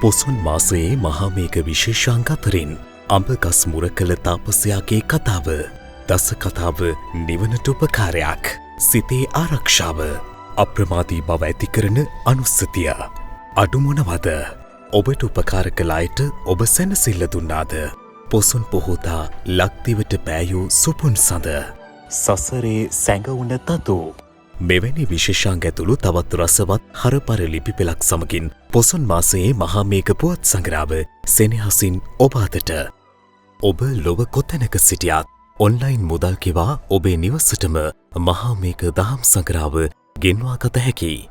පොසොන් මාසයේ මහාමේඝ විශේෂාංග අතරින් අඹගස් මුරකල තාපසයාගේ කතාව, දස කතාව නිවනට උපකාරයක්, සිතේ ආරක්ෂාව, අප්‍රමාදී බව ඇති කරන අනුස්සතිය. අඩු මොනවද? ඔබට උපකාර කළ අයට ඔබ සැනසෙල්ල දුන්නාද? පොසොන් පොහෝතා ලක්දිවට පෑයූ සුපුන් සඳ, සසරේ සැඟවුන තතු. මෙවැනි විශේෂාංග ඇතුළු තවත් රසවත් හරපර ලිපි පෙළක් සමගින් පොසොන් මාසයේ මහාමේඝ පුවත් සංග්‍රහව සෙනෙහසින් ඔබ අතට. ඔබ ලොව කොතැනක සිටියත් ඔන්ලයින් මුදල් කෙවා ඔබේ නිවසටම මහාමේඝ දහම් සංග්‍රහව ගෙන්වා ගත හැකියි.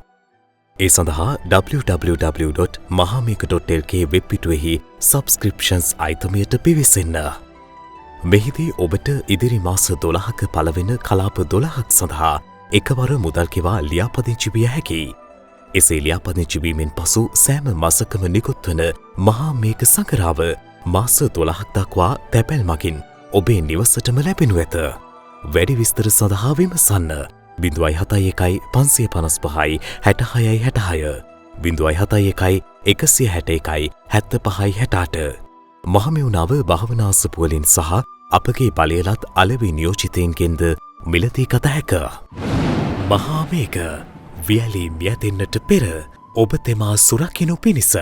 ඒ සඳහා www.mahamekha.lk වෙබ් පිටුවෙහි සබ්ස්ක්‍රිප්ෂන්ස් අයිතමයට පිවිසෙන්න. මෙහිදී ඔබට ඉදිරි මාස 12ක පළවෙන කලාප 12ක් සඳහා එකවර මුදල් කෙවා ලියාපදිංචි විය හැකියි. එසේ ලියාපදිංචි වීමෙන් පසු සෑම මාසකම නිකුත් වන මහාමේඝ සංග්‍රහව මාස 12ක් දක්වා තැපැල් මගින් ඔබේ නිවසටම ලැබෙනු ඇත. වැඩි විස්තර සඳහා විමසන්න 071 555 6666 071 161 75 68. මහමෙවුනාව භාවනාසපු වලින් සහ අපගේ බලයලත් අලෙවි නියෝජිතයින්ගෙන්ද මිලදී ගත හැක. මහාමේඝ වියලි මියදෙන්නට පෙර ඔබ තෙමා සුරකිනු පිණිස.